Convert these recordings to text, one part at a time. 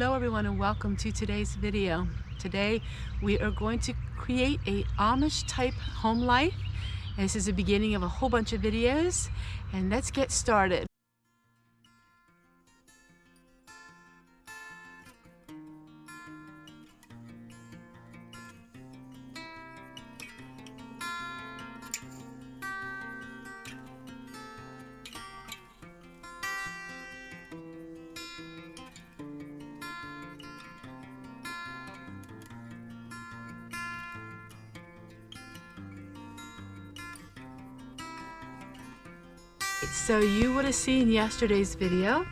Hello everyone and welcome to today's video. Today we are going to create a Amish type home life. And this is the beginning of a whole bunch of videos, and let's get started. So you would have seen yesterday's video,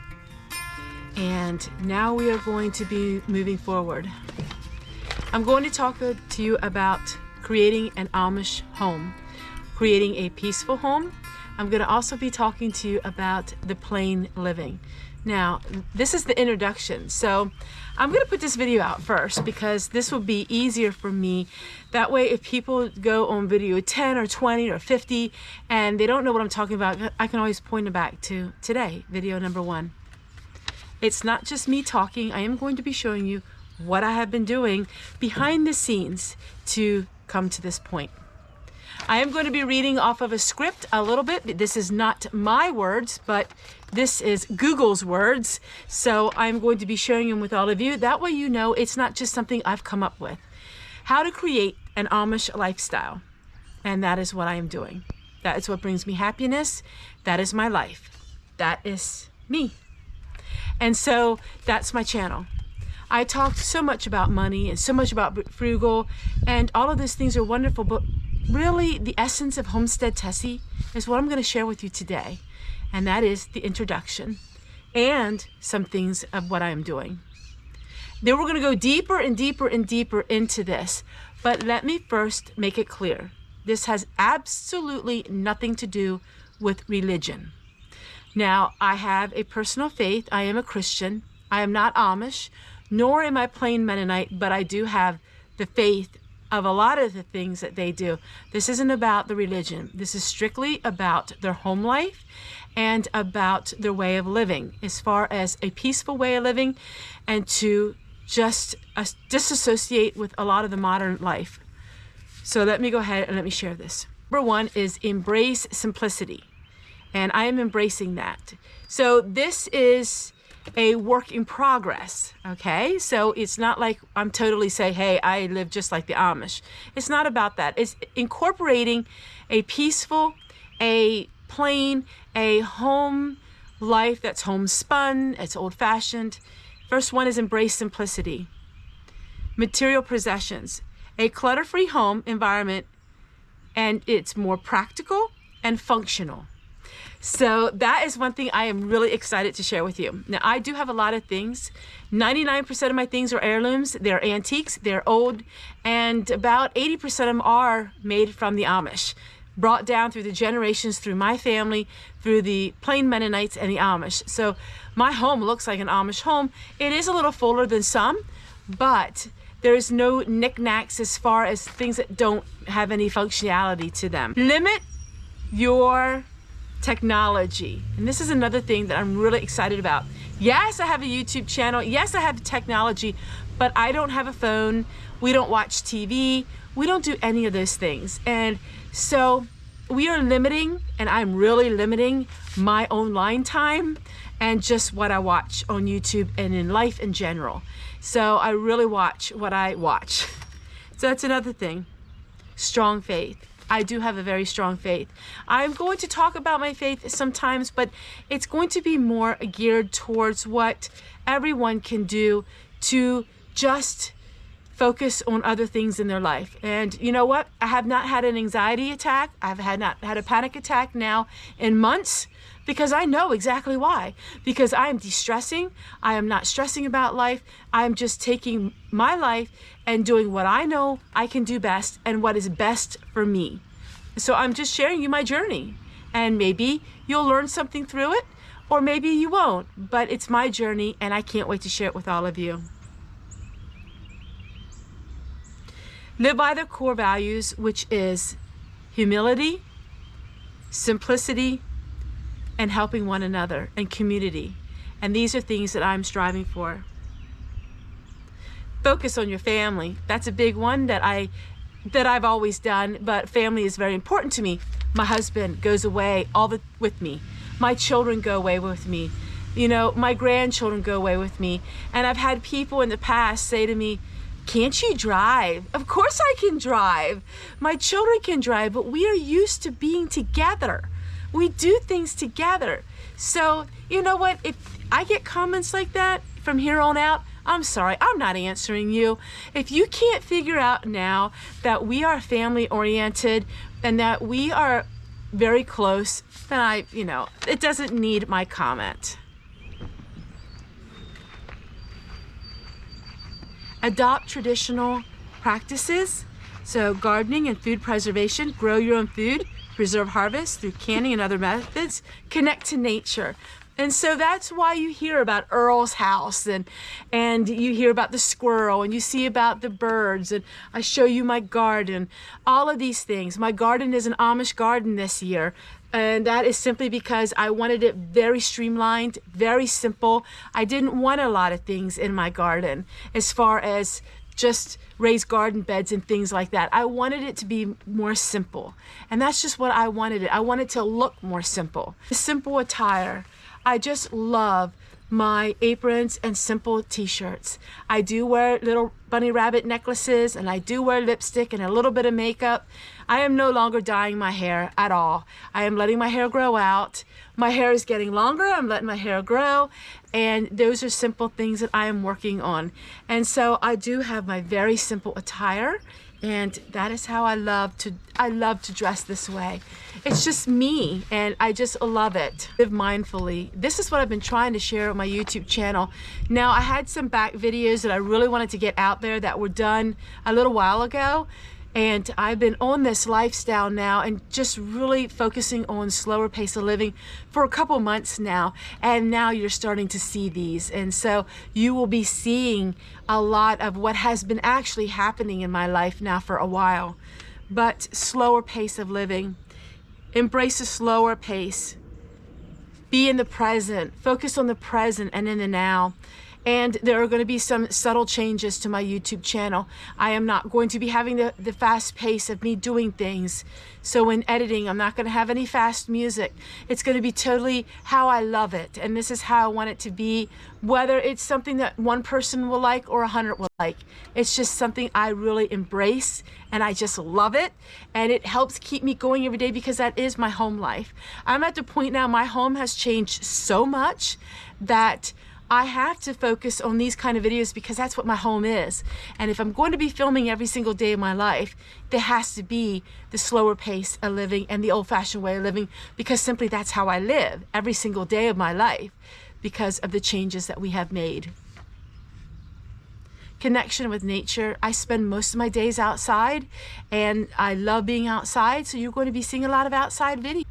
and now we are going to be moving forward. I'm going to talk to you about creating an Amish home, creating a peaceful home. I'm going to also be talking to you about the plain living. Now, this is the introduction, so I'm going to put this video out first because this will be easier for me. That way, if people go on video 10 or 20 or 50 and they don't know what I'm talking about, I can always point them back to today, video number 1. It's not just me talking. I am going to be showing you what I have been doing behind the scenes to come to this point. I am going to be reading off of a script a little bit. This is not my words, but this is Google's words. So I'm going to be sharing them with all of you. That way you know it's not just something I've come up with. How to create an Amish lifestyle. And that is what I am doing. That is what brings me happiness. That is my life. That is me. And so that's my channel. I talked so much about money and so much about frugal, and all of those things are wonderful, but really the essence of Homestead Tessie is what I'm going to share with you today, and that is the introduction and some things of what I am doing. Then we're going to go deeper and deeper and deeper into this, but let me first make it clear. This has absolutely nothing to do with religion. Now, I have a personal faith. I am a Christian. I am not Amish, nor am I plain Mennonite, but I do have the faith of a lot of the things that they do. This isn't about the religion. This is strictly about their home life and about their way of living, as far as a peaceful way of living and to just disassociate with a lot of the modern life. So let me go ahead and let me share this. Number 1 is embrace simplicity, and I am embracing that. So this is a work in progress, okay? So it's not like I'm totally saying, hey, I live just like the Amish. It's not about that. It's incorporating a peaceful, a plain, a home life that's homespun, it's old-fashioned. First one is embrace simplicity. Material possessions, a clutter-free home environment, and it's more practical and functional. So that is one thing I am really excited to share with you. Now, I do have a lot of things. 99% of my things are heirlooms. They're antiques, they're old, and about 80% of them are made from the Amish, brought down through the generations, through my family, through the plain Mennonites and the Amish. So my home looks like an Amish home. It is a little fuller than some, but there's no knickknacks as far as things that don't have any functionality to them. Limit your technology. And this is another thing that I'm really excited about. Yes, I have a YouTube channel. Yes, I have technology, but I don't have a phone. We don't watch TV. We don't do any of those things. And so we are limiting, and I'm really limiting my online time and just what I watch on YouTube and in life in general. So I really watch what I watch. So that's another thing. Strong faith. I do have a very strong faith. I'm going to talk about my faith sometimes, but it's going to be more geared towards what everyone can do to just focus on other things in their life. And you know what? I have not had an anxiety attack. Not had a panic attack now in months, because I know exactly why. Because I am de-stressing. I am not stressing about life. I am just taking my life and doing what I know I can do best and what is best for me. So I'm just sharing you my journey, and maybe you'll learn something through it, or maybe you won't, but it's my journey and I can't wait to share it with all of you. Live by their core values, which is humility, simplicity, and helping one another, and community. And these are things that I'm striving for. focus on your family. That's a big one that I've always done, but family is very important to me. My husband goes away with me. My children go away with me. You know, my grandchildren go away with me. And I've had people in the past say to me, "Can't you drive?" Of course I can drive. My children can drive, but we are used to being together. We do things together. So, you know what? If I get comments like that from here on out, I'm sorry, I'm not answering you. If you can't figure out now that we are family oriented and that we are very close, then it doesn't need my comment. Adopt traditional practices. So gardening and food preservation, grow your own food, preserve harvest through canning and other methods, connect to nature. And so that's why you hear about Earl's house and you hear about the squirrel and you see about the birds, and I show you my garden, all of these things. My garden is an Amish garden this year. And that is simply because I wanted it very streamlined, very simple. I didn't want a lot of things in my garden as far as just raised garden beds and things like that. I wanted it to be more simple. And that's just what I wanted it. I wanted to look more simple. Simple attire. I just love my aprons and simple t-shirts. I do wear little bunny rabbit necklaces, and I do wear lipstick and a little bit of makeup. I am no longer dyeing my hair at all. I am letting my hair grow out. My hair is getting longer. I'm letting my hair grow. And those are simple things that I am working on. And so I do have my very simple attire. And that is how I love to dress this way. It's just me, and I just love it. Live mindfully. This is what I've been trying to share on my YouTube channel. Now, I had some back videos that I really wanted to get out there that were done a little while ago. And I've been on this lifestyle now and just really focusing on slower pace of living for a couple months now. And now you're starting to see these. And so you will be seeing a lot of what has been actually happening in my life now for a while. But slower pace of living. Embrace a slower pace. Be in the present. Focus on the present and in the now. And there are going to be some subtle changes to my YouTube channel. I am not going to be having the fast pace of me doing things. So in editing, I'm not going to have any fast music. It's going to be totally how I love it. And this is how I want it to be, whether it's something that one person will like or 100 will like. It's just something I really embrace, and I just love it. And it helps keep me going every day because that is my home life. I'm at the point now, my home has changed so much that I have to focus on these kind of videos because that's what my home is. And if I'm going to be filming every single day of my life, there has to be the slower pace of living and the old-fashioned way of living, because simply that's how I live every single day of my life because of the changes that we have made. Connection with nature. I spend most of my days outside and I love being outside, so you're going to be seeing a lot of outside videos.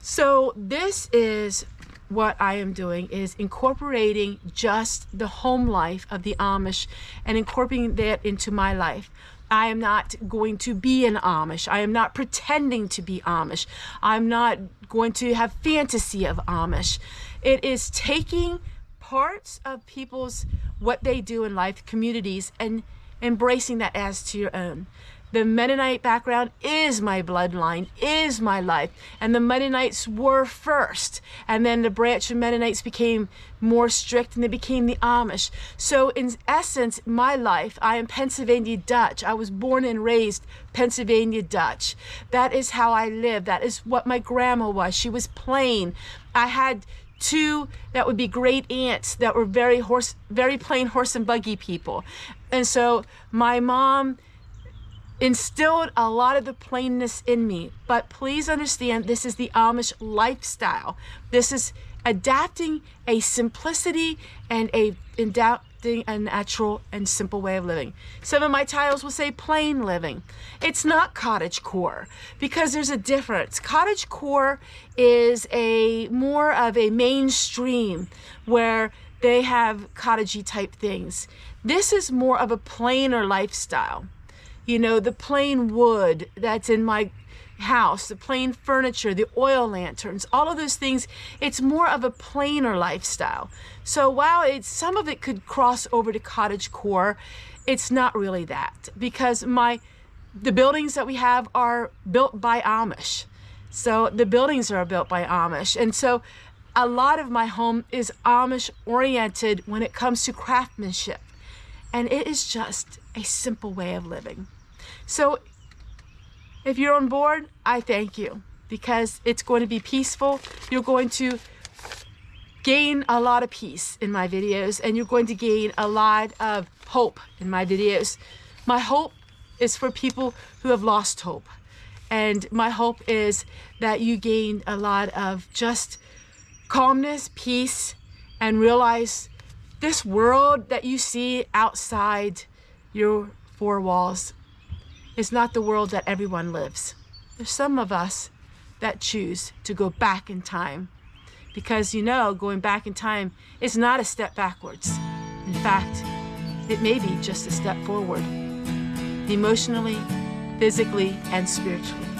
So this is what I am doing, is incorporating just the home life of the Amish and incorporating that into my life. I am not going to be an Amish. I am not pretending to be Amish. I'm not going to have fantasy of Amish. It is taking parts of people's, what they do in life, communities, and embracing that as to your own. The Mennonite background is my bloodline, is my life. And the Mennonites were first. And then the branch of Mennonites became more strict and they became the Amish. So in essence, my life, I am Pennsylvania Dutch. I was born and raised Pennsylvania Dutch. That is how I live. That is what my grandma was. She was plain. I had two that would be great aunts that were very plain horse and buggy people. And so my mom instilled a lot of the plainness in me. But please understand, this is the Amish lifestyle. This is adapting a simplicity and adapting a natural and simple way of living. Some of my titles will say plain living. It's not cottagecore, because there's a difference. Cottagecore is more of a mainstream where they have cottagey type things. This is more of a plainer lifestyle. You know, the plain wood that's in my house, the plain furniture, the oil lanterns, all of those things, it's more of a plainer lifestyle. So while some of it could cross over to cottagecore, it's not really that, because the buildings that we have are built by Amish. So the buildings are built by Amish. And so a lot of my home is Amish oriented when it comes to craftsmanship. And it is just a simple way of living. So if you're on board, I thank you, because it's going to be peaceful. You're going to gain a lot of peace in my videos, and you're going to gain a lot of hope in my videos. My hope is for people who have lost hope. And my hope is that you gain a lot of just calmness, peace, and realize this world that you see outside your four walls is not the world that everyone lives. There's some of us that choose to go back in time, because going back in time is not a step backwards. In fact, it may be just a step forward, emotionally, physically, and spiritually.